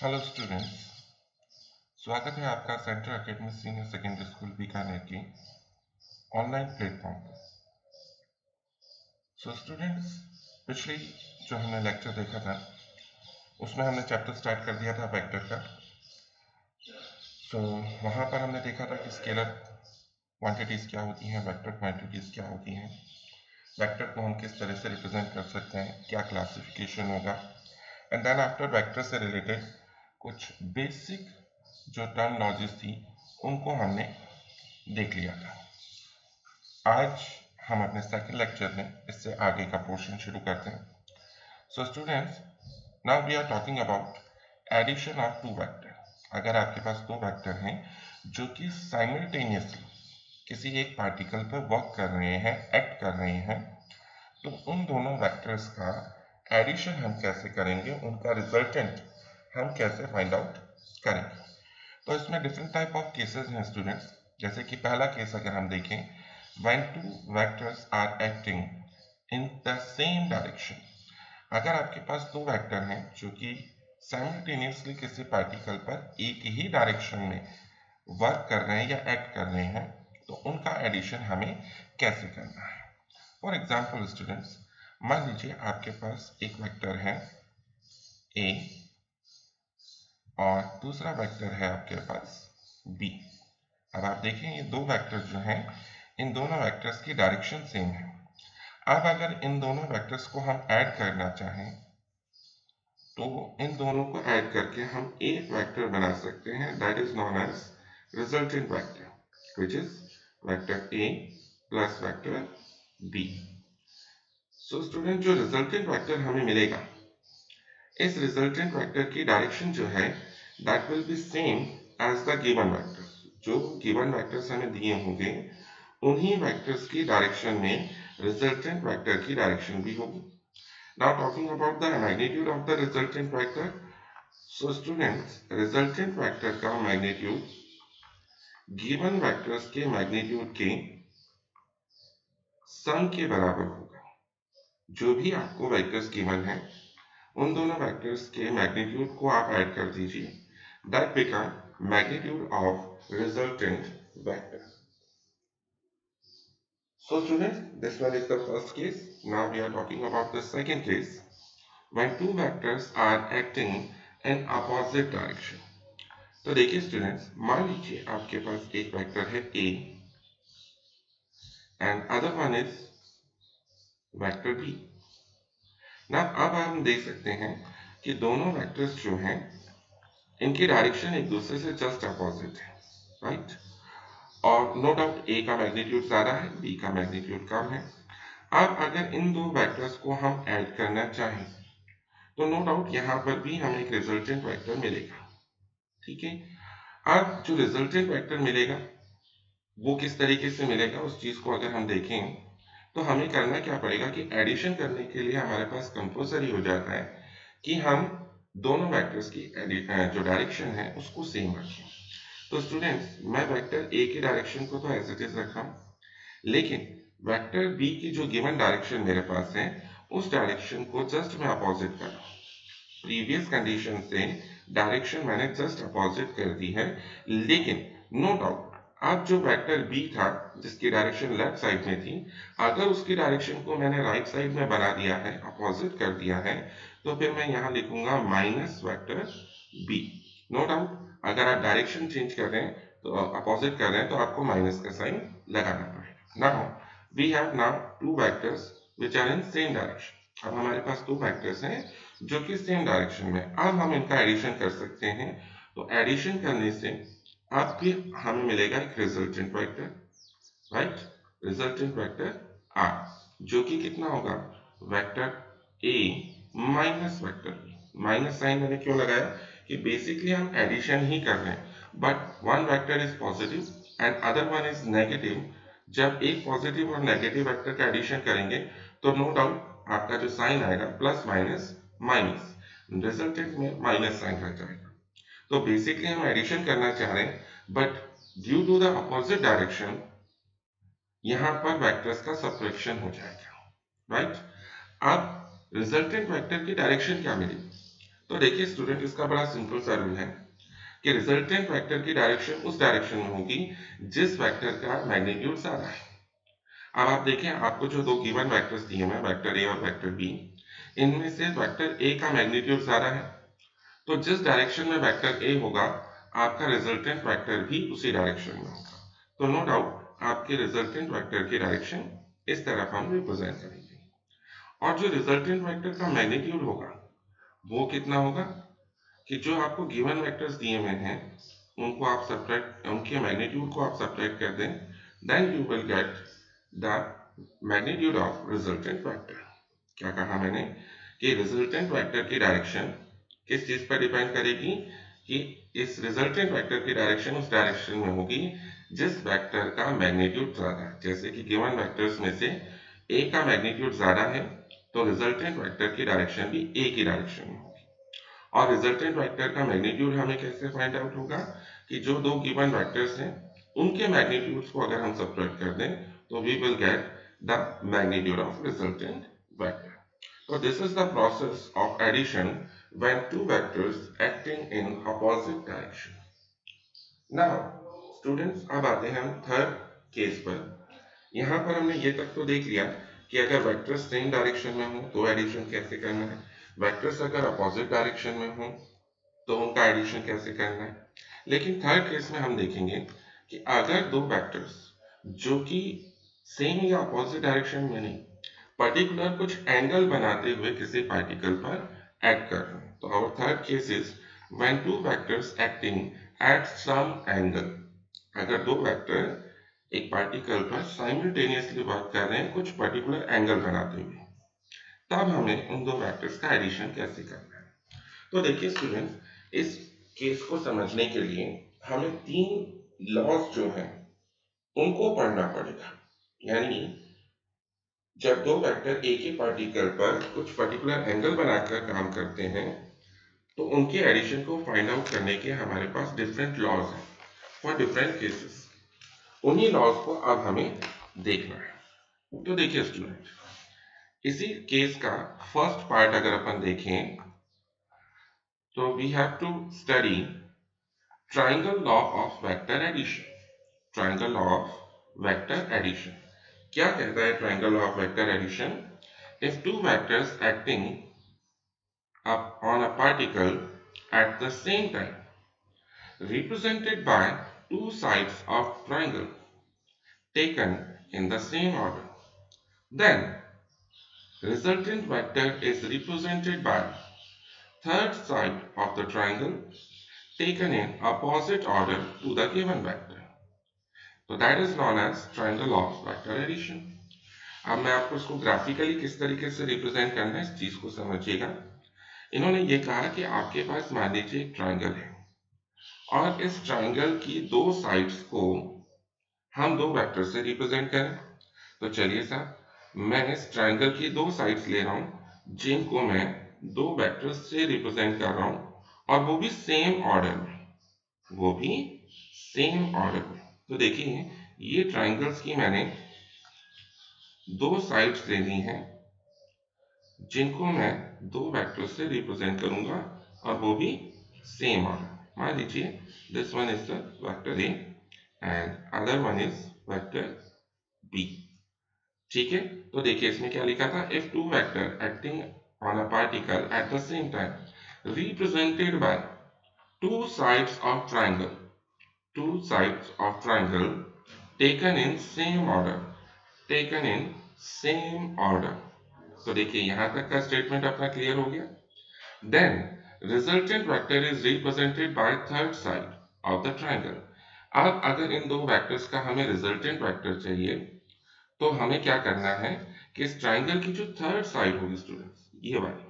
Hello students, स्वागत है आपका central academy senior secondary school Bikaner की ऑनलाइन प्लेटफॉर्म पर। स्टूडेंट्स, पिछली जो हमने लेक्चर देखा था उसमें हमने चैप्टर स्टार्ट कर दिया था वेक्टर का। वहाँ पर हमने देखा था कि स्केलर क्वांटिटीज़ क्या होती हैं, वेक्टर क्वांटिटीज़ क्या होती हैं, वेक्टर को हम किस तरह से रिप्रेजेंट कर सकते हैं, क्या क्लासिफिकेशन होगा, एंड देन आफ्टर वेक्टर से रिलेटेड कुछ बेसिक जो टर्मिनोलॉजीज थी उनको हमने देख लिया था। आज हम अपने सेकंड लेक्चर में इससे आगे का पोर्शन शुरू करते हैं। Students, now we are talking about addition of two vector. अगर आपके पास दो वेक्टर हैं जो कि साइमल्टेनियसली किसी एक पार्टिकल पर वर्क कर रहे हैं, एक्ट कर रहे हैं, तो उन दोनों वेक्टर्स का एडिशन हम कैसे करेंगे, उनका रिजल्टेंट हम कैसे फाइंड आउट करेंगे। तो इसमें डिफरेंट टाइप ऑफ केसेस हैं स्टूडेंट्स। जैसे कि पहला केस अगर हम देखें, when two vectors are acting in the same direction। अगर आपके पास दो वेक्टर हैं जो कि साइमल्टेनियसली किसी पार्टिकल पर एक ही डायरेक्शन में वर्क कर रहे हैं या एक्ट कर रहे हैं, तो उनका एडिशन हमें कैसे करना है। फॉर एग्जाम्पल स्टूडेंट्स, मान लीजिए आपके पास एक वेक्टर है ए और दूसरा वेक्टर है आपके पास बी। अब आप देखें ये दो वेक्टर्स जो हैं, इन दोनों वेक्टर्स की डायरेक्शन सेम है। अब अगर इन दोनों वेक्टर्स को हम ऐड करना चाहें तो इन दोनों को ऐड करके हम एक वेक्टर बना सकते हैं, that is known as resultant vector, which is vector A plus vector B. So student, जो रिजल्टेंट वेक्टर हमें मिलेगा, इस रिजल्टेंट वेक्टर की डायरेक्शन जो है that will be same as the given vector. जो गिवन वेक्टर्स हमें दिए होंगे उन्हीं वेक्टर्स की डायरेक्शन में रिजल्टेंट वेक्टर की डायरेक्शन भी होगी। Now talking about the magnitude of the resultant vector. So students, resultant vector का magnitude given vectors के magnitude के sum के बराबर होगा। जो भी आपको vectors given है उन दोनों vectors के magnitude को आप ऐड कर दीजिए, that become magnitude of resultant vector. So students, this one is the first case. Now we are talking about the second case, when two vectors are acting in opposite direction. तो देखिए students, मान लीजिए आपके पास एक vector है a and other one is vector b। ना अब हम देख सकते हैं कि दोनों वेक्टर्स जो हैं इनकी डायरेक्शन एक दूसरे से जस्ट अपोजिट है, राइट। और नो डाउट a का मैग्नीट्यूड ज्यादा है, b का मैग्नीट्यूड कम है। अब अगर इन दो वेक्टर्स को हम ऐड करना चाहें तो नो डाउट यहाँ पर भी हमें एक रिजल्टेंट वेक्टर मिलेगा, ठीक है। अब जो रिजल्टेंट वेक्टर मिलेगा वो किस तरीके से मिलेगा, उस चीज को अगर हम देखें तो हमें करना क्या पड़ेगा कि एडिशन करने के लिए हमारे पास कंपल्सरी हो जाता है कि हम दोनों वेक्टर्स की जो डायरेक्शन है उसको सेम रखें। तो स्टूडेंट्स, मैं वेक्टर ए की डायरेक्शन को तो एज इट इज रखा हूं, लेकिन वेक्टर बी की जो गिवन डायरेक्शन मेरे पास है उस डायरेक्शन को जस्ट मैं अपोजिट कर रहा हूं। प्रीवियस कंडीशन से डायरेक्शन मैंने जस्ट अपोजिट कर दी है, लेकिन नो डाउट अब जो वेक्टर बी था जिसकी डायरेक्शन लेफ्ट साइड में थी, अगर उसकी डायरेक्शन को मैंने राइट साइड में बना दिया है, अपोजिट कर दिया है, तो फिर मैं यहां लिखूंगा minus vector B. No doubt अगर आप डायरेक्शन चेंज कर रहे हैं तो अपोजिट कर रहे हैं तो आपको माइनस का साइन लगाना पड़ेगा। Now we have now two vectors which are in same direction. अब हमारे पास दो वेक्टर्स हैं जो कि सेम डायरेक्शन में। अब हम इनका एडिशन कर सकते हैं, तो एडिशन करने से अब भी हमें मिलेगा एक resultant vector, right. Resultant vector R, जो कि कितना होगा, vector A minus vector B. Minus sign मैंने क्यों लगाया कि बेसिकली हम एडिशन ही कर रहे हैं, but one vector is positive and other one is negative. जब एक पॉजिटिव और नेगेटिव वेक्टर का एडिशन करेंगे तो नो डाउट आपका जो साइन आएगा प्लस माइनस माइनस, रिजल्टेंट में माइनस साइन रह जाएगा। तो बेसिकली हम एडिशन करना चाह रहे हैं, but due to the opposite direction यहां पर वेक्टर्स का सब्ट्रैक्शन हो जाएगा, राइट। अब रिजल्टेंट वेक्टर की डायरेक्शन क्या मिलेगी, तो देखिए स्टूडेंट, इसका बड़ा सिंपल सा रूल है कि रिजल्टेंट वेक्टर की डायरेक्शन उस डायरेक्शन में होगी जिस वेक्टर का मैग्नीट्यूड ज्यादा है। अब आप देखें, आपको जो दो गिवन वेक्टर्स दिए हैं, वेक्टर ए और वेक्टर बी, इनमें से वेक्टर ए का मैग्नीट्यूड ज्यादा है, तो जिस डायरेक्शन में वेक्टर ए होगा आपका रिजल्टेंट वेक्टर भी उसी डायरेक्शन में होगा। तो नो डाउट आपके रिजल्टेंट वेक्टर की डायरेक्शन इस तरफ हम रिप्रेजेंट करेंगे, और जो रिजल्टेंट वेक्टर का मैग्नीट्यूड होगा वो कितना होगा कि जो आपको गिवन वेक्टर्स दिए हुए हैं उनको आप सब्ट्रैक्ट, उनके मैग्नीट्यूड को आप सब्ट्रैक्ट कर दें, then you will get the magnitude of resultant vector. क्या कहा मैंने कि रिजल्टेंट वेक्टर की डायरेक्शन किस चीज पर डिपेंड करेगी कि इस रिजल्टेंट वेक्टर की डायरेक्शन उस डायरेक्शन में होगी जिस वेक्टर का मैग्नीट्यूड ज्यादा है। जैसे कि गिवन वेक्टर्स में से ए का मैग्नीट्यूड ज्यादा है तो रिजल्टेंट वेक्टर की डायरेक्शन भी ए की डायरेक्शन में होगी। और रिजल्टेंट वेक्टर का मैग्नीट्यूड हमें कैसे फाइंड आउट होगा कि जो दो गिवन वेक्टर्स हैं उनके मैग्नीट्यूड्स को अगर हम सब्ट्रैक्ट कर दें तो we will get the magnitude of resultant vector. So this is the process of addition when two vectors acting in opposite direction. Now, students, अब आते हैं हम थर्ड केस पर। यहाँ पर हमने ये तक तो देख लिया कि अगर वेक्टर्स सेम डायरेक्शन में हो तो एडिशन कैसे करना है, वेक्टर्स अगर अपोजिट डायरेक्शन में हो तो उनका एडिशन कैसे करना है। लेकिन थर्ड केस में हम देखेंगे कि अगर दो वेक्टर्स जो कि सेम या अपोजिट डायरेक्शन में नहीं, पर्टिकुलर कुछ एंगल बनाते हुए किसी पार्टिकल पर एक्ट कर रहे हैं, तो our third case is when two vectors acting at some angle. अगर दो वेक्टर एक पार्टिकल पर साइमल्टेनियसली वर्क कर रहे हैं कुछ पर्टिकुलर एंगल बनाते हुए, तब हमें उन दो वेक्टर्स का एडिशन कैसे करना है। तो देखिए स्टूडेंट, इस केस को समझने के लिए हमें तीन लॉज जो हैं उनको पढ़ना पड़ेगा। यानी जब दो वेक्टर एक ही पार्टिकल पर कुछ पर्टिकुलर एंगल बनाकर काम करते हैं तो उनके एडिशन को फाइंड आउट करने के हमारे पास डिफरेंट लॉज हैं फॉर डिफरेंट केसेस। उन्हीं लॉज को अब हमें देखना है। तो देखिए स्टूडेंट, इसी केस का फर्स्ट पार्ट अगर अपन देखें तो we have to study triangle law of vector addition. Triangle law of vector addition क्या कहता है? Triangle law of vector addition, if two vectors acting up on a particle at the same time represented by two sides of triangle taken in the same order, then resultant vector is represented by third side of the triangle taken in opposite order to the given vector. So that is known as triangle law of vector addition. अब मैं आपको इसको graphically किस तरीके से represent करना है इस चीज को समझिएगा। इन्होंने ये कहा कि आपके पास मान लीजिए एक ट्राइंगल है और इस ट्राइंगल की दो साइड्स को हम दो वेक्टर से रिप्रेजेंट करें। तो चलिए साहब, मैं इस ट्राइंगल की दो साइड्स ले रहा हूं जिनको मैं दो वेक्टर्स से रिप्रेजेंट कर रहा हूं और वो भी सेम ऑर्डर में, वो भी सेम ऑर्डर में। तो देखिए ये ट्राइंगल्स की मैंने दो साइड्स ले ली हैं जिनको मैं दो वेक्टर से रिप्रेजेंट करूंगा और वो भी सेम ऑर्डर। मान लीजिए this one is the vector A and other one is vector B. ठीक है, तो देखिए इसमें क्या लिखा था, if two vector acting on a particle at the same time represented by two sides of triangle, two sides of triangle taken in same order, taken in same order. तो देखिए यहां तक का स्टेटमेंट अपना क्लियर हो गया। Then resultant vector is represented by third side of the triangle. अब अगर इन दो वेक्टर्स का हमें रिजल्टेंट वेक्टर चाहिए तो हमें क्या करना है कि इस ट्राइंगल की जो थर्ड साइड होगी स्टूडेंट्स, ये वाली,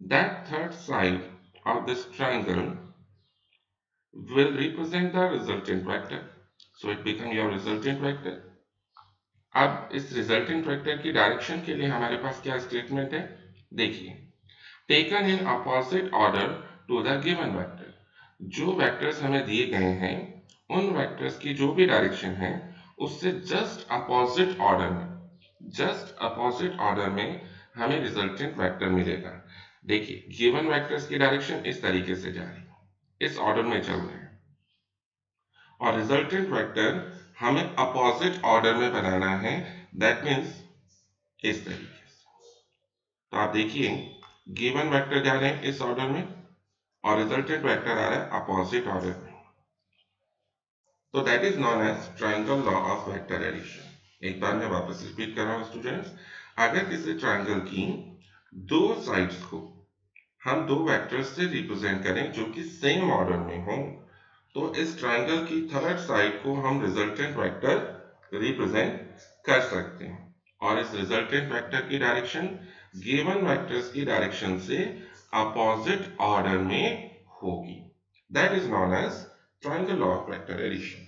that third side of this triangle will represent the resultant vector, so it become your resultant vector। अब इस रिजल्टेंट वेक्टर की डायरेक्शन के लिए हमारे पास क्या स्टेटमेंट है, देखिए, taken in opposite order to the given vector. जो वेक्टर्स हमें दिए गए हैं उन वेक्टर्स की जो भी डायरेक्शन है उससे जस्ट अपोजिट ऑर्डर में, जस्ट अपोजिट ऑर्डर में हमें रिजल्टेंट वेक्टर मिलेगा। देखिए गिवन वेक्टर्स की डायरेक्शन इस तरीके से जा रही है, इस ऑर्डर में चल रहे हैं, और रिजल्टेंट वेक्टर हमें अपोजिट ऑर्डर में बनाना है, दैट मीन्स इस तरीके से। तो आप देखिए गिवन वेक्टर जा रहे हैं इस ऑर्डर में और रिजल्टेंट वेक्टर आ रहा है अपोजिट ऑर्डर में। तो that is known as triangle law of vector addition. एक बार मैं वापस रिपीट कर रहा हूं स्टूडेंट्स, अगर किसी ट्रायंगल की दो साइड्स को हम दो वेक्टर्स से रिप्रेजेंट करें जो कि सेम ऑर्डर में हो, तो इस ट्रायंगल की थर्ड साइड को हम रिजल्टेंट वेक्टर रिप्रेजेंट कर सकते हैं, और इस रिजल्टेंट वेक्टर की डायरेक्शन गिवन वेक्टर्स की डायरेक्शन से अपोजिट ऑर्डर में होगी। That is known as triangle law of vector addition.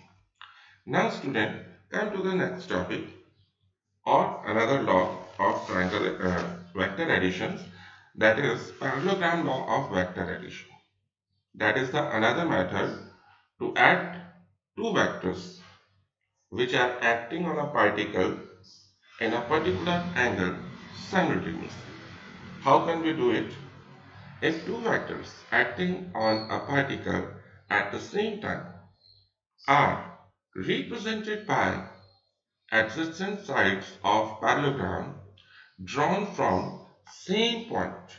Now student, come to the next topic or another law of triangle vector addition, that is parallelogram law of vector addition. That is the another method to add two vectors which are acting on a particle in a particular angle simultaneously. How can we do it? If two vectors acting on a particle at the same time are represented by adjacent sides of parallelogram drawn from same point,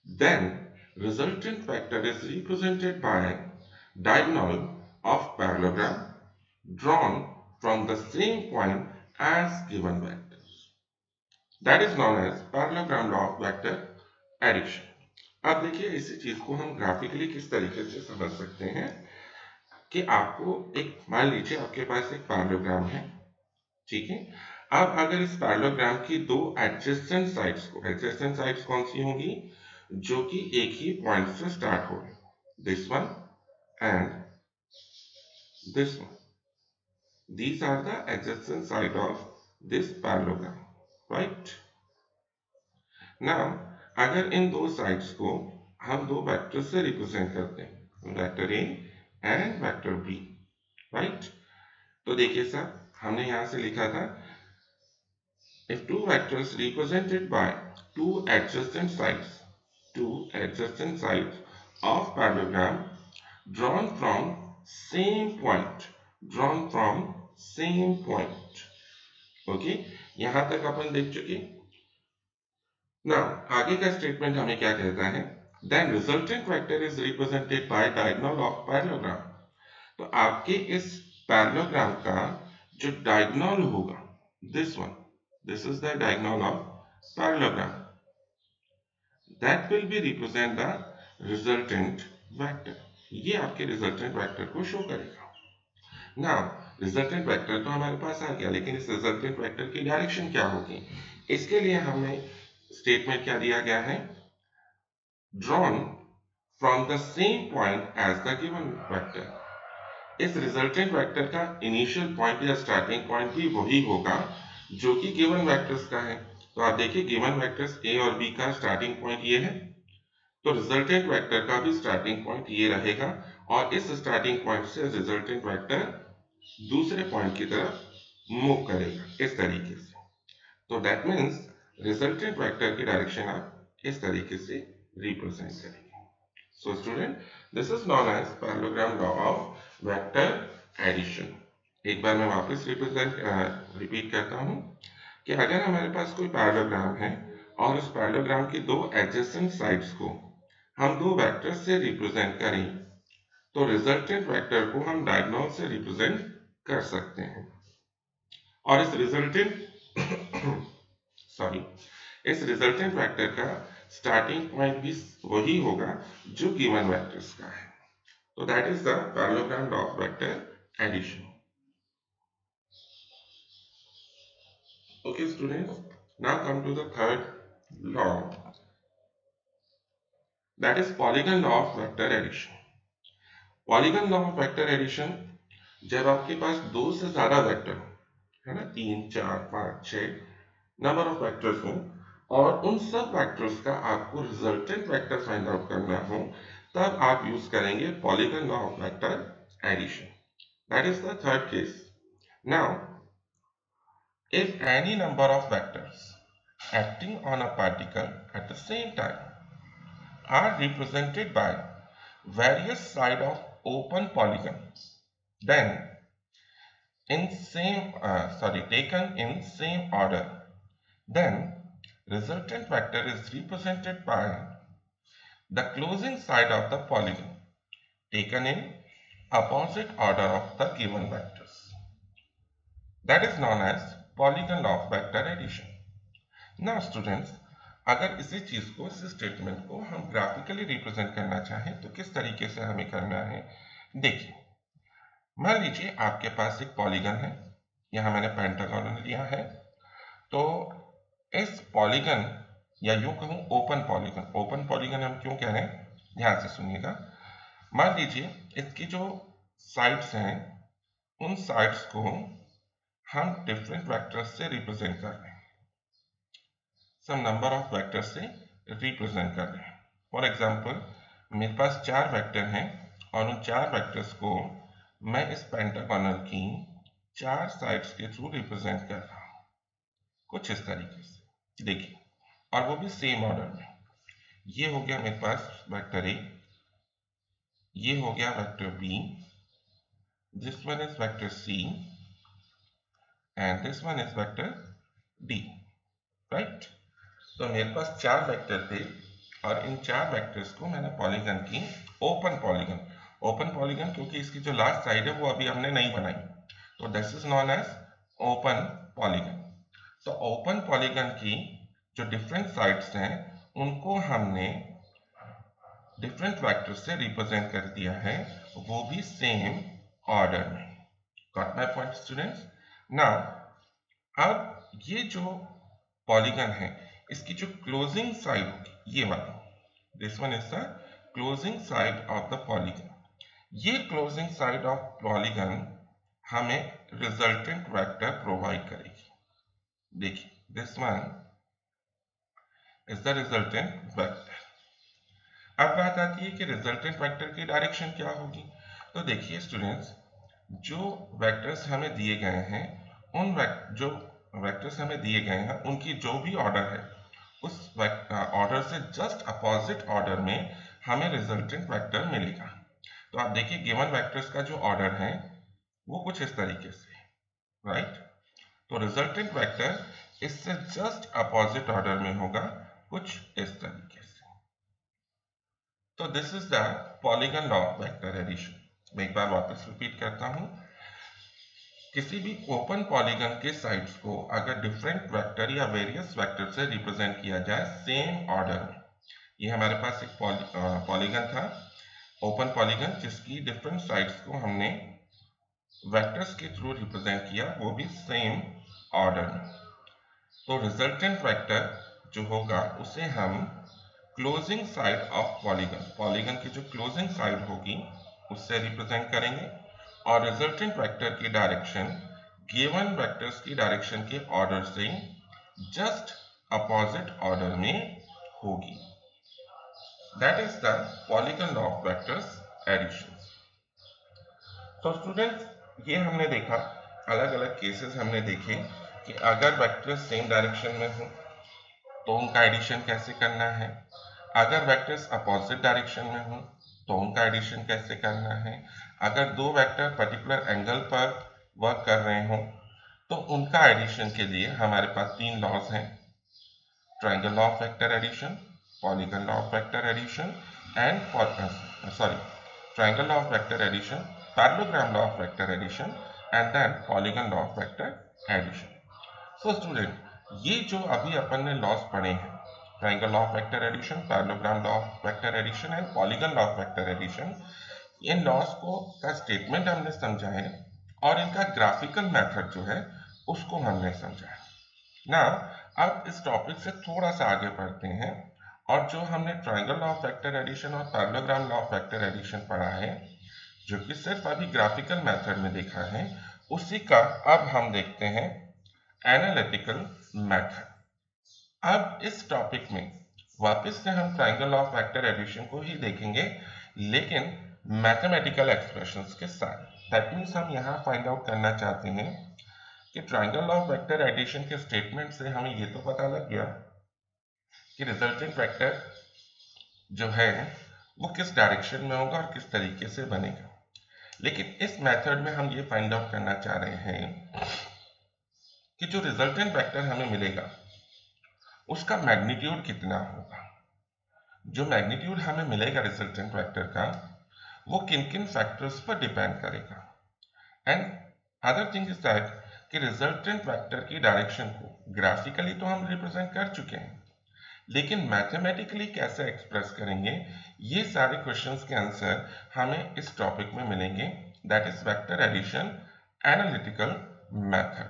then resultant vector is represented by diagonal of parallelogram drawn from the same point as given vectors. That is known as parallelogram law of vector addition. अब देखिए इसी चीज को हम graphically किस तरीके से समझ सकते हैं कि आपको एक मान लीजिए आपके पास एक पैरेललोग्राम है, ठीक है। अब अगर इस पैरेललोग्राम की दो एडजेसेंट साइड्स को, एडजेसेंट साइड्स कौन सी होंगी, जो कि एक ही पॉइंट से स्टार्ट हो रही, this one and this one, these are the adjacent side of this parallelogram, right? now अगर इन दो साइड्स को हम दो वेक्टर से रिप्रेजेंट करते हैं, vector A and vector B, right? तो देखिए सर, हमने यहां से लिखा था if two vectors represented by two adjacent sides of parallelogram drawn from drawn from same point, okay, यहां तक अपन देख चुके। ना आगे का स्टेटमेंट हमें क्या कहता है, then resultant vector is represented by diagonal of parallelogram. तो आपके इस पैरेललोग्राम का जो डायगोनल होगा, this one, this is the diagonal of parallelogram, that will be represent the resultant vector। ये आपके रिजल्टेंट वेक्टर को शो करेगा। नाउ रिजल्टेंट वेक्टर तो हमारे पास आ गया, लेकिन इस रिजल्टेंट वेक्टर की डायरेक्शन क्या होगी, इसके लिए हमें स्टेटमेंट क्या दिया गया है, drawn from the same point as the given vector. इस रिजल्टेंट वेक्टर का इनिशियल पॉइंट या स्टार्टिंग पॉइंट भी वही होगा जो कि गिवन वेक्टर्स का है। तो आप देखिए गिवन वेक्टर्स ए और बी का स्टार्टिंग पॉइंट ये है, तो रिजल्टेंट वेक्टर का भी स्टार्टिंग पॉइंट ये रहेगा, और इस स्टार्टिंग पॉइंट से रिजल्टेंट वेक्टर दूसरे पॉइंट की तरफ मूव करेगा इस तरीके से। तो दैट मीन्स रिजल्टेंट वेक्टर की डायरेक्शन आप इस तरीके से रिप्रेजेंट करेंगे। So student, this is known as parallelogram law of vector addition. एक बार मैं वापस रिपीट करता हूं कि अगर हमारे पास कोई पैरेललोग्राम है और उस पैरेललोग्राम की दो एडजेसेंट साइड्स को हम दो वेक्टर से रिप्रेजेंट करें, तो रिजल्टेंट वेक्टर को हम डायगोनल से रिप्रेजेंट कर सकते हैं, और इस रिजल्टेंट सॉरी इस रिजल्टेंट वेक्टर का स्टार्टिंग पॉइंट भी वही होगा जो गिवन वेक्टर्स का है। तो that is the parallelogram law of vector addition. Okay students, now come to the third law, that is polygon law of vector addition। Polygon law of vector addition, जब आपके पास दो से ज्यादा वेक्टर है ना, 3 4 5 6 नंबर ऑफ वेक्टर्स हो, और उन सब वेक्टर्स का आपको रिजल्टेंट वेक्टर फाइंड आउट करना हो, तब आप यूज करेंगे polygon law of vector addition. That is the third case. Now if any number of vectors acting on a particle at the same time are represented by various side of open polygon, then in taken in same order, then resultant vector is represented by the closing side of the polygon taken in opposite order of the given vectors. That is known as polygon law of vector addition. Now students, अगर इसी चीज को, इस statement को हम graphically represent करना चाहें तो किस तरीके से हमें करना है, देखिए मान लीजिए आपके पास एक पॉलीगन है, यहां मैंने पेंटागन लिया है, तो इस पॉलीगन या यूं कहूं ओपन पॉलीगन हम क्यों कह रहे हैं, ध्यान से सुनिएगा। मान लीजिए इसकी जो साइड्स हैं उन साइड्स को हम डिफरेंट वेक्टर्स से रिप्रेजेंट कर रहे हैं, सम नंबर ऑफ वेक्टर्स से रिप्रेजेंट कर रहे हैं। फॉर एग्जांपल मेरे पास 4 वेक्टर हैं और उन 4 वेक्टर्स को मैं इस पेंटागोनल की 4 साइड्स के थ्रू रिप्रेजेंट कर रहा हूं, कुछ इस तरीके से देखिए, और वो भी सेम ऑर्डर में। ये हो गया मेरे पास वेक्टर ए, ये हो गया vector B, this one is vector C and this one is vector D, right. तो मेरे पास 4 वेक्टर थे और इन 4 वेक्टर्स को मैंने पॉलीगन की ओपन पॉलीगन क्योंकि इसकी जो लास्ट साइड है वो अभी हमने नहीं बनाई, तो this is known as open polygon. तो ओपन पॉलीगन की जो डिफरेंट साइड्स हैं उनको हमने डिफरेंट वेक्टर से रिप्रेजेंट कर दिया है, वो भी सेम ऑर्डर में। Got my point students? Now अब ये जो पॉलीगन है इसकी जो क्लोजिंग साइड होगी, ये वाली, this one is the closing side of the polygon. ये क्लोजिंग साइड ऑफ पॉलीगन हमें रिजल्टेंट वेक्टर प्रोवाइड करेगी। देखिए this one is the resultant vector. अब बात आती है कि रिजल्टेंट वेक्टर की डायरेक्शन क्या होगी। तो देखिए स्टूडेंट्स, जो वेक्टर्स हमें दिए गए हैं जो वेक्टर्स हमें दिए गए हैं उनकी जो भी ऑर्डर है उस ऑर्डर से जस्ट अपोजिट ऑर्डर में हमें रिजल्टेंट वेक्टर मिलेगा। तो आप देखिए गिवन वेक्टर्स का जो ऑर्डर है वो कुछ इस तरीके से, राइट। तो रिजल्टेंट वेक्टर इससे जस्ट अपोजिट ऑर्डर में होगा, कुछ इस तरीके से। तो this is the polygon law of vector addition. मैं एक बार वापस रिपीट करता हूं, किसी भी ओपन पॉलीगन के साइड्स को अगर डिफरेंट वेक्टर या वेरियस वेक्टर से रिप्रेजेंट किया जाए सेम ऑर्डर में, ये हमारे पास एक पॉलीगन था ओपन पॉलीगन जिसकी डिफरेंट साइड्स को हमने वेक्टर्स के थ्रू रिप्रेजेंट किया, वो भी सेम ऑर्डर में। तो रिजल्टेंट वेक्टर जो होगा उसे हम क्लोजिंग साइड ऑफ पॉलीगन की जो क्लोजिंग साइड होगी उससे रिप्रेजेंट करेंगे, और रिजल्टेंट वेक्टर की डायरेक्शन गिवन वेक्टर्स की डायरेक्शन के ऑर्डर से जस्ट अपोजिट ऑर्डर में होगी। That is the polygon law of vectors addition. तो स्टूडेंट्स, ये हमने देखा, अलग अलग केसेस हमने देखे कि अगर वेक्टर्स सेम डायरेक्शन में हो तो उनका एडिशन कैसे करना है, अगर वेक्टर्स अपोजिट डायरेक्शन में हो तो उनका एडिशन कैसे करना है, अगर दो वेक्टर पर्टिकुलर एंगल पर वर्क कर रहे हो तो उनका एडिशन के लिए हमारे पास 3 लॉज हैं, triangle law of vector addition, polygon law of vector addition and triangle law of vector addition, parallelogram law of vector addition and then polygon law of vector addition. So students, ये जो अभी अपन ने laws पढ़े हैं, triangle law of vector addition, parallelogram law of vector addition and polygon law of vector addition, इन laws को का स्टेटमेंट हमने समझा है और इनका ग्राफिकल मेथड जो है उसको हमने समझा है ना। अब इस टॉपिक से थोड़ा सा आगे बढ़ते हैं और जो हमने triangle law of vector addition और parallelogram law of vector addition पढ़ा है, जो कि सिर्फ अभी ग्राफिकल मेथड में देखा है, उसी का अब हम देखते हैं एनालिटिकल मेथड। अब इस टॉपिक में वापस से हम triangle law of vector addition को ही देखेंगे, लेकिन मैथमेटिकल एक्सप्रेशंस के साथ। दैट मीन्स हम यहाँ फाइंड आउट करना चाहते हैं कि triangle law of vector addition के स्टेटमेंट से हमें ये तो पता लग गया कि रिजल्टेंट वेक्टर जो है वो किस डायरेक्शन में होगा और किस तरीके से बनेगा। लेकिन इस मेथड में हम ये फाइंड आउट करना चाह रहे हैं कि जो रिजल्टेंट वेक्टर हमें मिलेगा उसका मैग्नीट्यूड कितना होगा। जो मैग्नीट्यूड हमें मिलेगा रिजल्टेंट वेक्टर का वो किन किन फैक्टर्स पर डिपेंड करेगा। And other thing is that कि रिजल्टेंट वेक्टर की डायरेक्शन को ग्राफिकली तो हम रिप्रेजेंट कर चुके हैं, लेकिन मैथमेटिकली कैसे एक्सप्रेस करेंगे, ये सारे क्वेश्चंस के आंसर हमें इस टॉपिक में मिलेंगे, that is vector addition analytical method.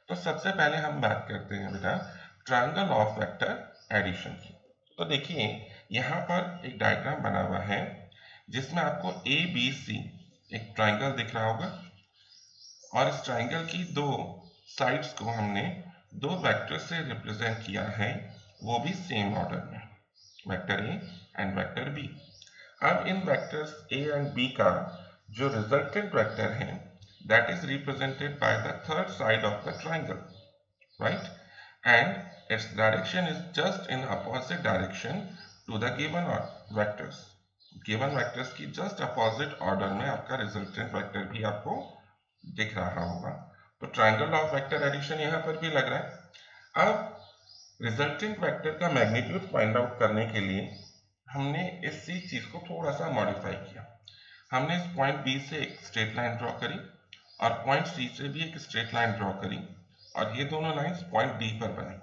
तो सबसे पहले हम बात करते हैं बेटा ट्रायंगल ऑफ वेक्टर एडिशन की। तो देखिए यहाँ पर एक डायग्राम बना हुआ है जिसमें आपको ए बी सी एक ट्रायंगल दिख रहा होगा, और इस ट्रायंगल की दो साइड्स को हमने दो वेक्टर से रिप्रेजेंट किया है, वो भी सेम ऑर्डर में, vector A and vector B. अब इन वेक्टर्स ए एंड बी का जो रिजल्टेंट वेक्टर है that is represented by the third side of the triangle, right? And its direction is just in opposite direction to the given vectors. Given vectors की just opposite order में आपका resultant vector भी आपको दिख रहा होगा। तो triangle of vector addition यहाँ पर भी लग रहा है। अब resultant vector का magnitude find out करने के लिए हमने इसी चीज को थोड़ा सा modify किया। हमने इस पॉइंट बी से एक स्ट्रेट लाइन ड्रॉ करी और पॉइंट सी से भी एक स्ट्रेट लाइन ड्रॉ करी, और ये दोनों लाइंस पॉइंट डी पर बनी।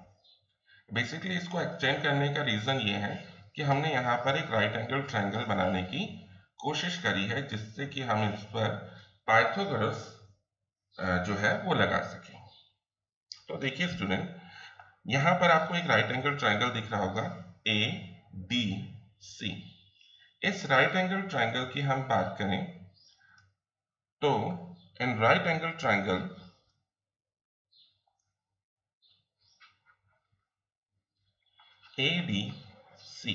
बेसिकली इसको एक्सटेंड करने का रीजन ये है कि हमने यहाँ पर एक राइट एंगल ट्रायंगल बनाने की कोशिश करी है जिससे कि हम इस पर पाइथागोरस जो है वो लगा सकें। तो देखिए स्टूडेंट, यहाँ पर आपको एक राइट एंगल ट्रायंगल दिख रहा होगा ए डी सी। इस राइट एंगल ट्रायंगल की हम बात करें तो in right angle triangle ADC,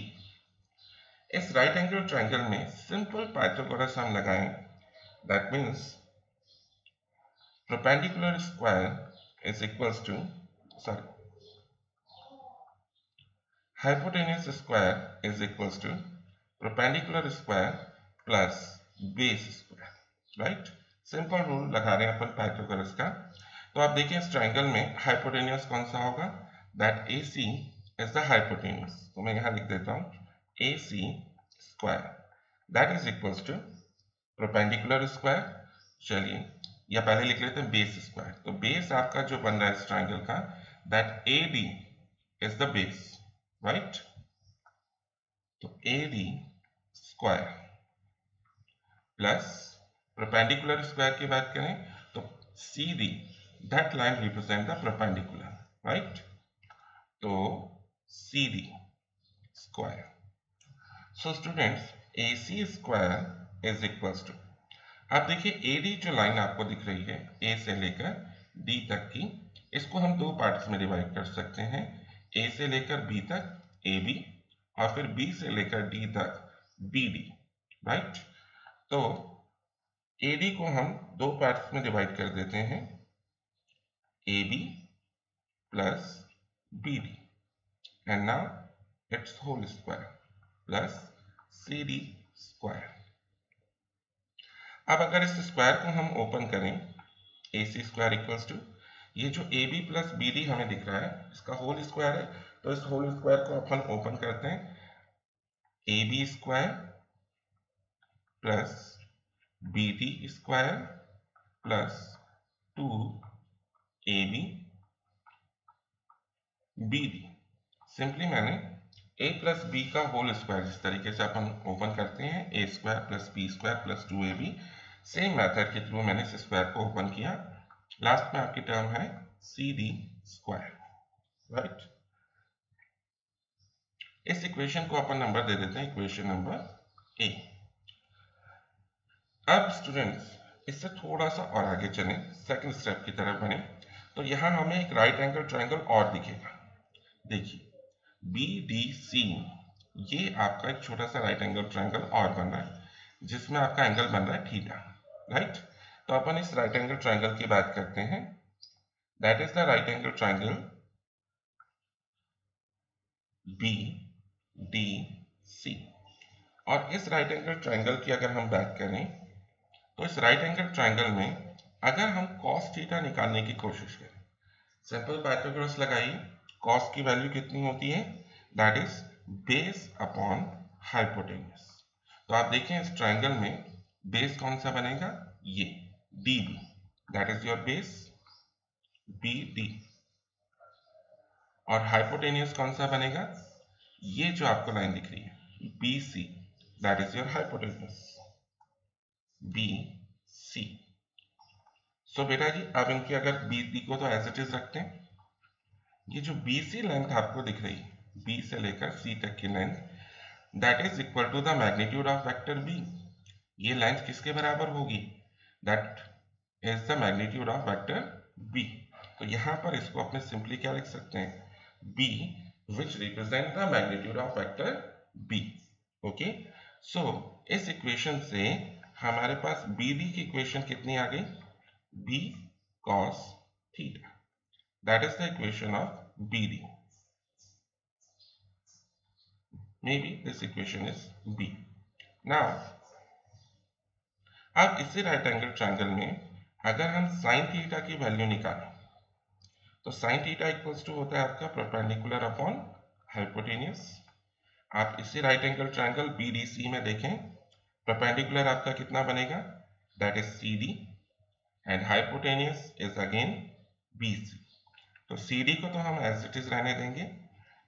इस राइट एंगल ट्रायंगल में सिंपल पाइथागोरस हम लगाएं, that means perpendicular square is equals to hypotenuse square is equals to perpendicular square plus base square, right? Simple rule लगा रहे हैं अपन पाइथागोरस का। तो आप देखिए इस ट्रायंगल में हाइपोटेन्यूस कौन सा होगा, that AC is the hypotenuse. तो मैं यहाँ लिख देता हूँ AC square that is equals to perpendicular square, चलिए या पहले लिख लेते हैं बेस स्क्वायर। तो बेस आपका जो बन रहा है इस ट्रायंगल का that AD is the base, right? तो AD square plus perpendicular square की बात करें तो CD, that line represent the perpendicular, right? तो CD square. So students AC square is equals to, आप देखिए AD जो लाइन आपको दिख रही है A से लेकर D तक की, इसको हम दो पार्ट्स में डिवाइड कर सकते हैं, A से लेकर B तक AB और फिर B से लेकर D तक BD, राइट? तो AD को हम दो पार्ट्स में डिवाइड कर देते हैं, AB plus BD and now its whole square plus CD square. अब अगर इस स्क्वायर को हम ओपन करें AC स्क्वायर इक्वल्स टू, ये जो AB प्लस BD हमें दिख रहा है इसका होल स्क्वायर है, तो इस होल स्क्वायर को अपन ओपन करते हैं, AB square plus BD square plus 2AB BD। Simply मैंने A प्लस B का होल स्क्वायर जिस तरीके से अपन ओपन करते हैं A square plus B square plus 2AB, same method के थ्रू मैंने इस स्क्वायर को ओपन किया, लास्ट में आपकी टर्म है CD स्क्वायर, राइट? इस इक्वेशन को अपन नंबर दे देते हैं इक्वेशन नंबर A। अब स्टूडेंट्स इससे थोड़ा सा और आगे चलें, सेकंड स्टेप की तरफ बने, तो यहां हमें एक राइट एंगल ट्रायंगल और दिखेगा। देखिए BDC, ये आपका एक छोटा सा राइट एंगल ट्रायंगल और बन रहा है जिसमें आपका एंगल बन रहा है थीटा, राइट? तो अपन इस राइट एंगल ट्रायंगल की बात करते हैं, that is the right angle triangle BDC, सी। और इस राइट एंगल ट्रायंगल की अगर हम बात करें तो इस राइट एंगल ट्रायंगल में अगर हम cos थीटा निकालने की कोशिश करें, सिंपल पाइथागोरस लगाइए, cos की वैल्यू कितनी होती है, that is base upon hypotenuse. तो आप देखें इस ट्रायंगल में बेस कौन सा बनेगा, ये D B, that is your base B D. और हाइपोटेन्यूज कौन सा बनेगा, ये जो आपको लाइन दिख रही है B C, that is your hypotenuse B C. So बेटा जी अब इनकी अगर बी डी को तो एज इट इज रखते हैं, ये जो बी सी लेंथ आपको दिख रही है बी से लेकर सी तक की length, that is equal to the magnitude of vector B. ये लेंथ किसके बराबर होगी, that is the magnitude of vector B. तो यहां पर इसको अपने सिंपली क्या लिख सकते हैं, b which represent the magnitude of vector b। Okay, so इस इक्वेशन से हमारे पास bd की इक्वेशन कितनी आ गई, b cos theta, that is the equation of bd, maybe this equation is b। now अब इसी राइट एंगल ट्रायंगल में अगर हम साइन थीटा की वैल्यू निकालें तो साइन थीटा इक्वल्स टू होता है आपका परपेंडिकुलर अपॉन हाइपोटेन्यूज। आप इसी राइट एंगल ट्रायंगल BDC में देखें, परपेंडिकुलर आपका कितना बनेगा, that is CD, and hypotenuse is again BC। तो CD को तो हम एज इट इज रहने देंगे,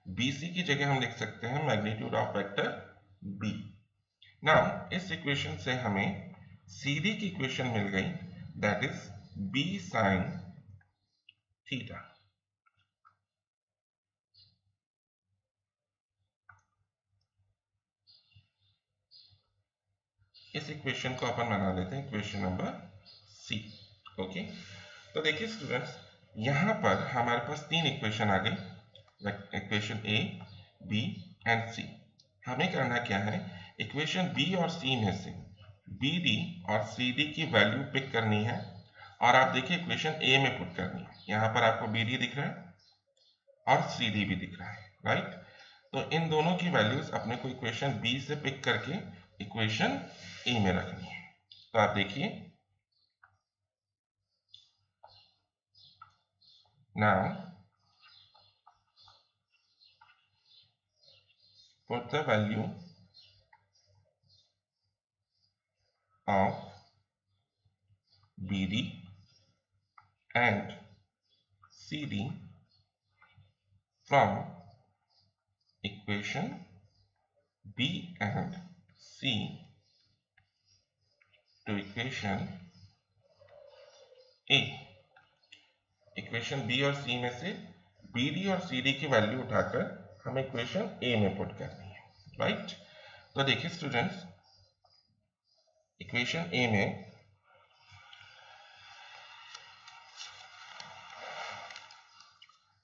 BC की जगह हम लिख सकते हैं magnitude of vector B। Now इस इक्वेशन से हमें CD की इक्वेशन मिल गई, that is B sin theta. इस इक्वेशन को अपन बना लेते हैं इक्वेशन नंबर C। ओके, तो देखिए स्टूडेंट्स यहां पर हमारे पास तीन इक्वेशन आ गई, equation A, B and C। हमें करना क्या है, इक्वेशन B और C में से BD और CD की वैल्यू पिक करनी है और आप देखिए इक्वेशन A में पुट करनी है। यहां पर आपको BD दिख रहा है और CD भी दिख रहा है, राइट। तो इन दोनों की वैल्यूज अपने को इक्वेशन B से पिक करके इक्वेशन A में रखनी है। तो आप देखिए, now put the value of BD and CD from equation B and C to equation A। Equation B और C में से BD और CD की वैल्यू उठाकर हमें इक्वेशन A में पुट करनी है, राइट। तो देखिए स्टूडेंट्स इक्वेशन A में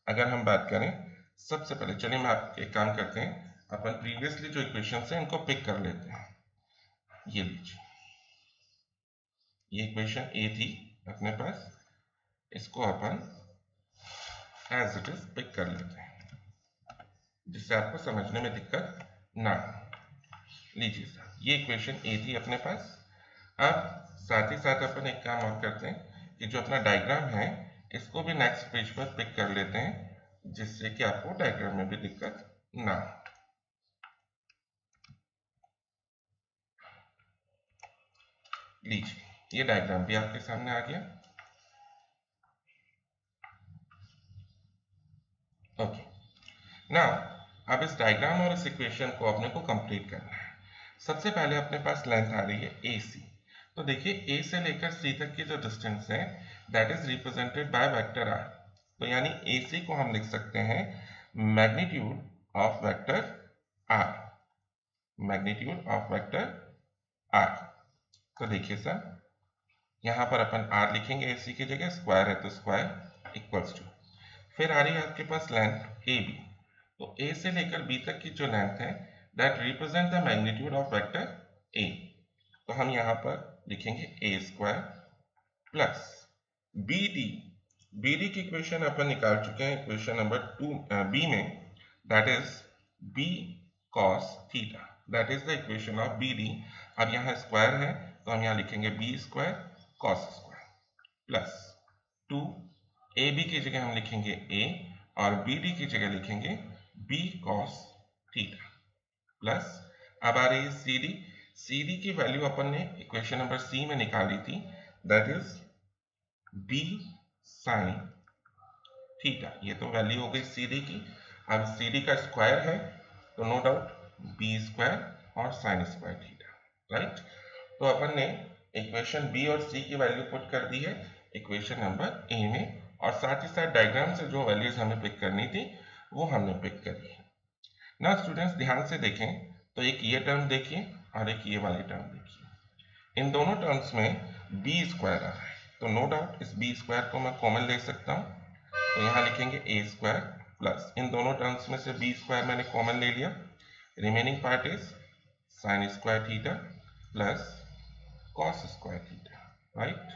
अगर हम बात करें, सबसे पहले चलिए मैं आप एक काम करते हैं, अपन प्रीवियसली जो इक्वेशन है इनको पिक कर लेते हैं। ये लीजिए, ये इक्वेशन A थी अपने पास, इसको अपन एज इट इज पिक कर लेते हैं जिससे आपको समझने में दिक्कत ना हो। लीजिए सर, ये इक्वेशन A थी अपने पास। अब साथ ही साथ अपन एक काम और करते हैं कि जो अपना डायग्राम है इसको भी नेक्स्ट पेज पर पिक कर लेते हैं जिससे कि आपको डायग्राम में भी दिक्कत ना हो। लीजिए, ये डायग्राम भी आपके सामने आ गया। ओके, नाउ अब इस डायग्राम और इस इक्वेशन को अपने को कंप्लीट करना है। सबसे पहले अपने पास लेंथ आ रही है AC। तो देखिए A से लेकर C तक की जो डिस्टेंस है that is represented by vector R। तो यानी AC को हम लिख सकते हैं magnitude of vector R, magnitude of vector R। तो देखिए सर यहां पर अपन R लिखेंगे AC की जगह, स्क्वायर है तो स्क्वायर इक्वल्स टू, फिर आ रही है आपके पास लेंथ AB। तो A से लेकर B तक की जो लेंथ है that represent the magnitude of vector A। तो हम यहाँ पर लिखेंगे A स्क्वायर प्लस BD की इक्वेशन अपन निकाल चुके हैं इक्वेशन नंबर 2 B में, that is B cos theta. That is the equation of B D. अब यहाँ स्क्वायर है तो हम यहाँ लिखेंगे B square cos square plus 2 A B की जगह हम लिखेंगे ए और बी डी की जगह लिखेंगे बी कॉस थीटा प्लस अब आ रही है सी डी। सी डी की वैल्यू अपन ने इक्वेशन नंबर सी में निकाली थी, that is B sine theta. ये तो वैल्यू हो गई सी डी की। अब सी डी का स्क्वायर है तो नो डाउट बी स्क्वायर और साइन स्क्वायर थीटा, राइट। तो अपन ने इक्वेशन बी और सी की वैल्यू पुट कर दी है इक्वेशन नंबर ए में, और साथ ही साथ डायग्राम से जो वैल्यूज हमें पिक करनी थी वो हमने पिक करी है। ना स्टूडेंट्स ध्यान से देखें तो एक ये टर्म देखिए और एक ये वाली टर्म देखिए। इन दोनों टर्म्स में बी स्क्वायर आ रहा है तो नो डाउट इस बी स्क्वायर को मैं कॉमन ले सकता हूँ, तो यहाँ लिखेंगे ए स्क्वायर प्लस इन दोनों टर्म्स में से बी स्क्वायर मैंने कॉमन ले लिया, remaining part is sine square theta plus cos square theta, right,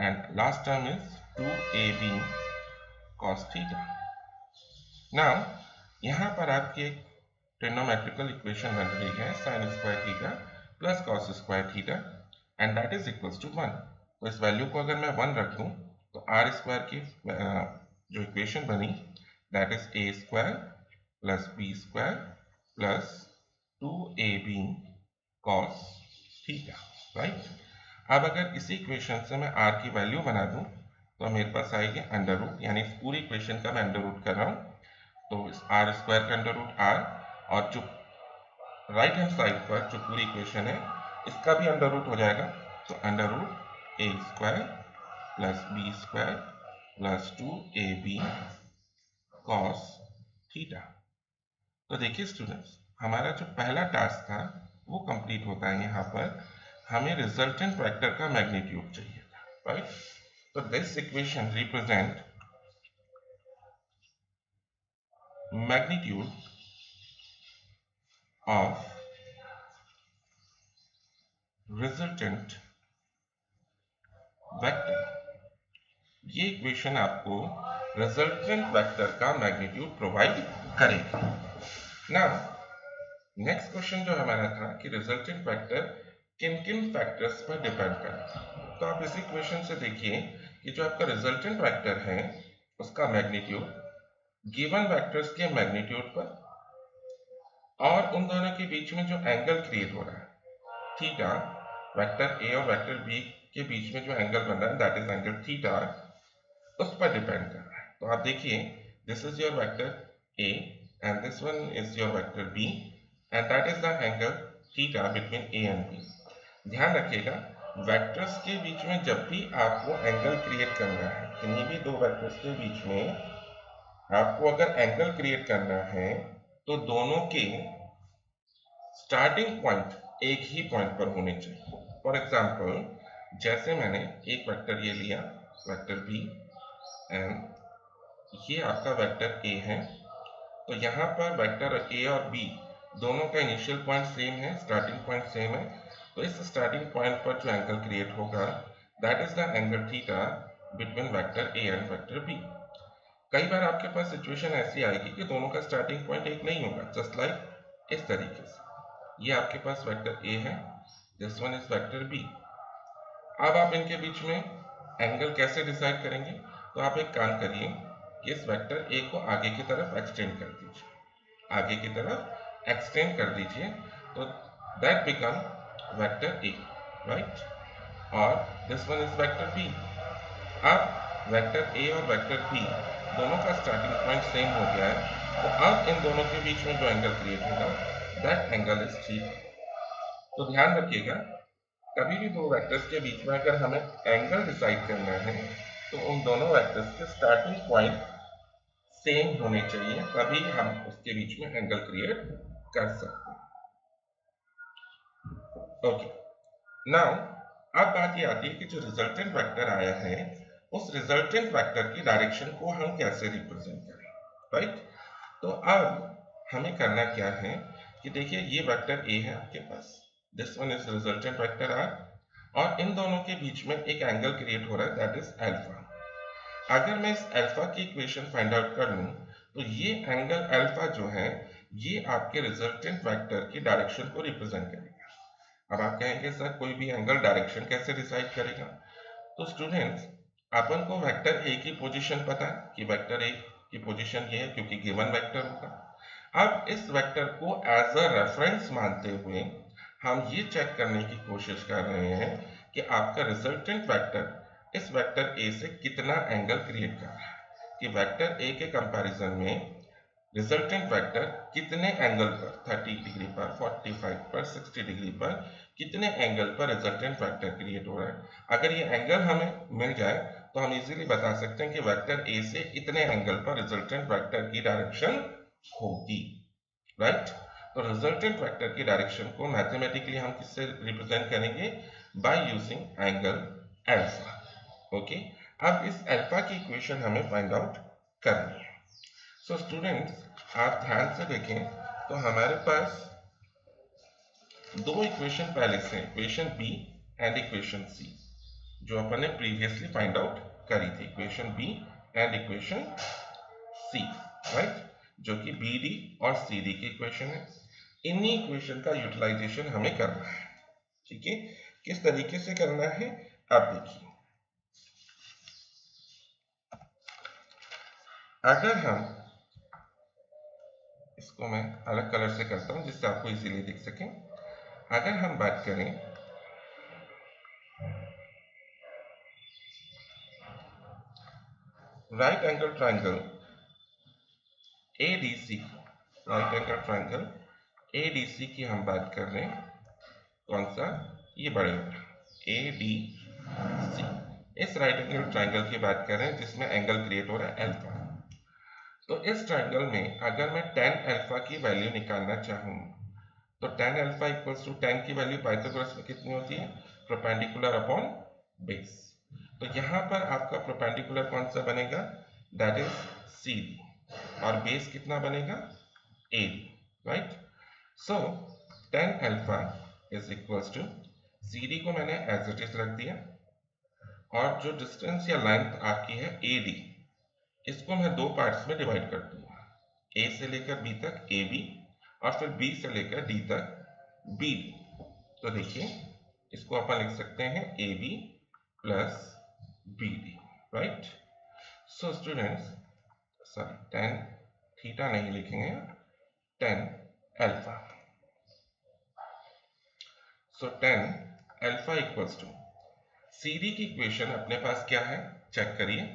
and last term is 2ab cos theta. Now यहाँ पर आपकी एक ट्रिग्नोमेट्रिकल इक्वेशन बन रही है sine square theta plus cos square theta and that is equals to 1। तो इस value को अगर मैं 1 रख दूं तो आर स्क्वायर की जो इक्वेशन बनी that is A square plus B square plus 2ab cos theta, right. अब अगर इसी इक्वेशन से मैं आर की वैल्यू बना दूं तो मेरे पास आएगी अंडर रूट, यानी इस पूरी इक्वेशन का मैं अंडर रूट कर रहा हूं तो इस आर स्क्वायर का अंडर रूट आर, और जो राइट हैंड साइड पर जो पूरी इक्वेशन है इसका भी अंडर रूट हो जाएगा, तो under root A square plus B square plus 2ab cos theta. तो देखिए स्टूडेंट्स हमारा जो पहला टास्क था वो कंप्लीट होता है। यहाँ पर हमें रिजल्टेंट वेक्टर का मैग्नीट्यूड चाहिए था, राइट। तो this equation represent magnitude of resultant vector. ये इक्वेशन आपको रिजल्टेंट वेक्टर का मैग्नीट्यूड प्रोवाइड करेगी। नाउ नेक्स्ट क्वेश्चन जो हमारा था कि रिजल्टेंट वेक्टर किन किन फैक्टर्स पर डिपेंड करता है। तो आप इस इक्वेशन से देखिए कि जो आपका रिजल्टेंट वेक्टर है उसका मैग्नीट्यूड गिवन वेक्टर्स के मैग्नीट्यूड पर और उन दोनों के बीच में जो एंगल क्रिएट हो रहा है थीटा, वेक्टर ए और वेक्टर बी के बीच में जो एंगल बन रहा है दैट इज एंगल थीटा, उस पर डिपेंड कर रहा है। तो आप देखिए this is your vector A and this one is your vector B and that is the angle theta between A and B. ध्यान रखिएगा वेक्टर्स के बीच में जब भी आपको एंगल क्रिएट करना है, किन्हीं भी दो वेक्टर्स के बीच में आपको अगर एंगल क्रिएट करना है तो दोनों के स्टार्टिंग पॉइंट एक ही पॉइंट पर होने चाहिए। फॉर एग्जाम्पल जैसे मैंने एक वेक्टर ये लिया वेक्टर बी एंड ये आपका वेक्टर ए है, तो यहाँ पर वेक्टर ए और बी दोनों का इनिशियल पॉइंट सेम है, स्टार्टिंग पॉइंट सेम है, तो इस स्टार्टिंग पॉइंट पर जो एंगल क्रिएट होगा that is the angle theta between vector A and vector B. कई बार आपके पास सिचुएशन ऐसी आएगी कि दोनों का स्टार्टिंग पॉइंट एक नहीं होगा, जस्ट लाइक इस तरीके से ये आपके पास वेक्टर ए है, this one is vector B. अब आप इनके बीच में एंगल कैसे डिसाइड करेंगे, तो आप एक काम करिए कि इस वेक्टर ए को आगे की तरफ एक्सटेंड कर दीजिए, आगे की तरफ एक्सटेंड कर दीजिए तो that become vector A, right, और this one is vector B. अब वेक्टर ए और वेक्टर बी दोनों का स्टार्टिंग पॉइंट सेम हो गया है, तो अब इन दोनों के बीच में जो एंगल क्रिएट होगा दैट एंगल इज थीटा। तो ध्यान रखिएगा कभी भी दो वेक्टर्स के बीच में अगर हमें एंगल डिसाइड करना है तो उन दोनों वेक्टर्स के स्टार्टिंग पॉइंट सेम होने चाहिए, तभी हम उसके बीच में एंगल क्रिएट कर सकते हैं। ओके, नाउ अब बात ये आती है कि जो रिजल्टेंट वेक्टर आया है उस रिजल्टेंट वेक्टर की डायरेक्शन को हम कैसे रिप्रेजेंट करें, राइट। तो अब हमें करना क्या है कि देखिए ये वेक्टर ए है आपके पास, this one is resultant vector R, और इन दोनों के बीच में एक एंगल क्रिएट हो रहा है दैट इज अल्फा। अगर मैं इस अल्फा की इक्वेशन फाइंड आउट कर लूं तो ये एंगल अल्फा जो है ये आपके रिजल्टेंट वेक्टर की डायरेक्शन को रिप्रेजेंट करेगा। अब आप कहेंगे सर कोई भी एंगल डायरेक्शन कैसे डिसाइड करेगा? तो स्टूडेंट्स, अपन को वेक्टर ए की पोजीशन पता है कि वेक्टर ए की पोजीशन ये है क्योंकि गिवन वेक्टर होगा। अब इस वेक्टर को एज अ रेफरेंस मानते हुए हम ये चेक करने की कोशिश कर रहे हैं कि आपका रिजल्टेंट वेक्टर इस वेक्टर ए से कितना एंगल क्रिएट कर रहा है, कि वेक्टर ए के कंपैरिजन में रिजल्टेंट वेक्टर कितने एंगल पर, 30 डिग्री पर, 45 पर, 60 डिग्री पर, कितने एंगल पर रिजल्टेंट वेक्टर क्रिएट हो रहा है। अगर ये एंगल हमें मिल जाए तो हम इजीली बता सकते हैं कि वेक्टर ए से इतने एंगल पर रिजल्टेंट वेक्टर की डायरेक्शन होगी, राइट। तो रिजल्टेंट वेक्टर की डायरेक्शन को मैथमेटिकली हम किससे रिप्रेजेंट करेंगे? By using angle alpha. Okay, अब इस अल्फा की इक्वेशन हमें फाइंड आउट करनी है। सो स्टूडेंट्स, आप ध्यान से देखें तो हमारे पास दो इक्वेशन पहले से, equation B and equation C, जो अपन ने प्रीवियसली फाइंड आउट करी थी, equation B and equation C, right, जो कि बी डी और सी डी की इक्वेशन है। इन्हीं इक्वेशन का यूटिलाइजेशन हमें करना है, ठीक है। किस तरीके से करना है आप देखिए। अगर हम इसको, मैं अलग कलर से करता हूं जिससे आपको इजीली दिख सके। अगर हम बात करें right angle triangle ADC, right angle triangle ADC की हम बात कर रहे हैं, कौन सा? ये बड़े वाला एडीसी। इस राइट एंगल ट्रायंगल की बात कर रहे हैं जिसमें एंगल क्रिएट हो रहा है अल्फा। तो इस ट्रायंगल में अगर मैं tan अल्फा की वैल्यू निकालना चाहूँ तो tan alpha equals to tan की वैल्यू पाइथागोरस में कितनी होती है? Perpendicular upon base. तो यहाँ पर आपका परपेंडिकुलर कौन सा बनेगा? दैट इज सी डी, और बेस कितना बनेगा? A D, right. So tan alpha is equals to, C D को मैंने एज इट इज रख दिया, और जो डिस्टेंस या लेंथ आपकी है ए डी, इसको मैं दो पार्ट्स में डिवाइड कर दूंगा, ए से लेकर बी तक ए बी, और फिर बी से लेकर डी तक बी डी। तो देखिए, इसको अपन लिख सकते हैं A B plus B D, right. So students, sorry, tan theta नहीं लिखेंगे, tan alpha. So tan alpha equals to, C D की इक्वेशन अपने पास क्या है चेक करिए।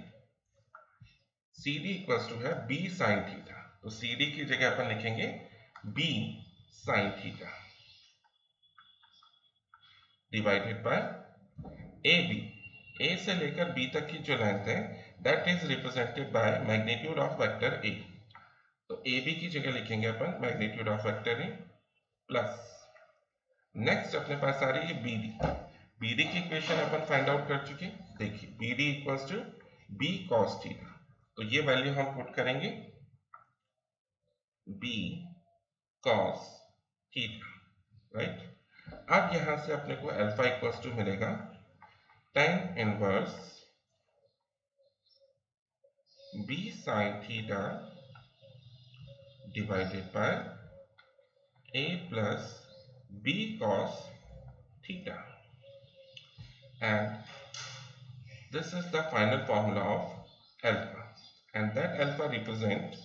सी डी इक्वल्स टू है बी साइन थीटा, तो सी डी की जगह अपन लिखेंगे B sine theta divided by A B. A से लेकर बी तक की जो लेंथ है that is represented by magnitude of vector A. तो ए बी की जगह लिखेंगे अपन magnitude of vector A plus, next अपने पास आ रही है बी डी। बी डी की इक्वेशन अपन फाइंड आउट कर चुके, देखिए B D equals to B cos theta, तो ये वैल्यू हम पुट करेंगे बी कॉस थीटा, राइट। अब यहां से अपने को अल्फा इक्वल्स टू मिलेगा tan inverse b sin theta divided bye a plus b cos theta, and this is the final formula of alpha, and that alpha represent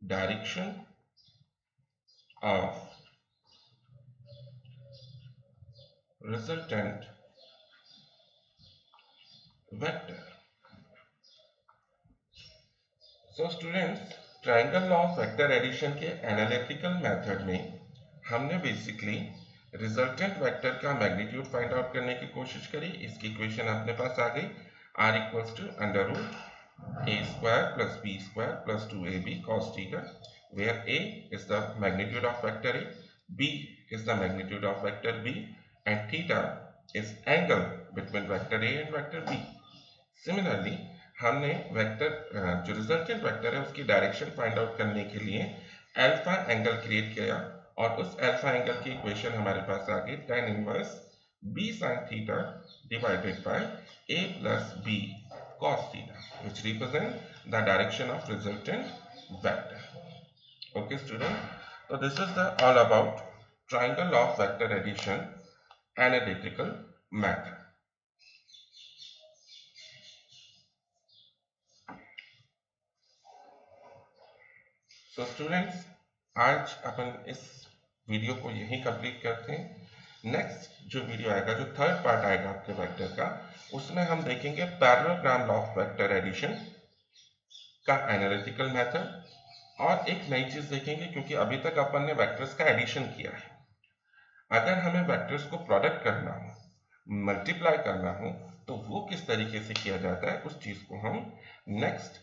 direction of resultant vector. So students, triangle law of vector addition के analytical method में हमने basically resultant vector का magnitude find out करने की कोशिश करी। इसकी equation अपने पास आ गई, r equals to under root a square plus b square plus 2ab cos theta, where a is the magnitude of vector a, b is the magnitude of vector b, and theta is angle between vector a and vector b. Similarly, हमने vector जो resultant vector है उसकी direction find out करने के लिए alpha angle create किया, और उस अल्फा एंगल की इक्वेशन हमारे पास आ गई tan inverse b sin theta divided bye a plus b cos theta, which represent the direction of resultant vector. Okay, student. So this is the all about triangle of vector addition analytical method. So students, आज अपन इस video को यहीं complete करते हैं। Next जो video आएगा, जो third part आएगा आपके वेक्टर का, उसमें हम देखेंगे पैरेललोग्राम ऑफ वेक्टर एडिशन का एनालिटिकल मेथड, और एक नई चीज देखेंगे, क्योंकि अभी तक अपन ने वेक्टर्स का एडिशन किया है। अगर हमें वेक्टर्स को प्रोडक्ट करना हो, मल्टीप्लाई करना हो, तो वो किस तरीके से किया जाता है, उस चीज को हम next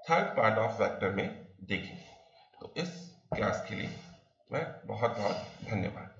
third part of vector में देखेंगे। तो इस क्लास के लिए मैं बहुत बहुत धन्यवाद।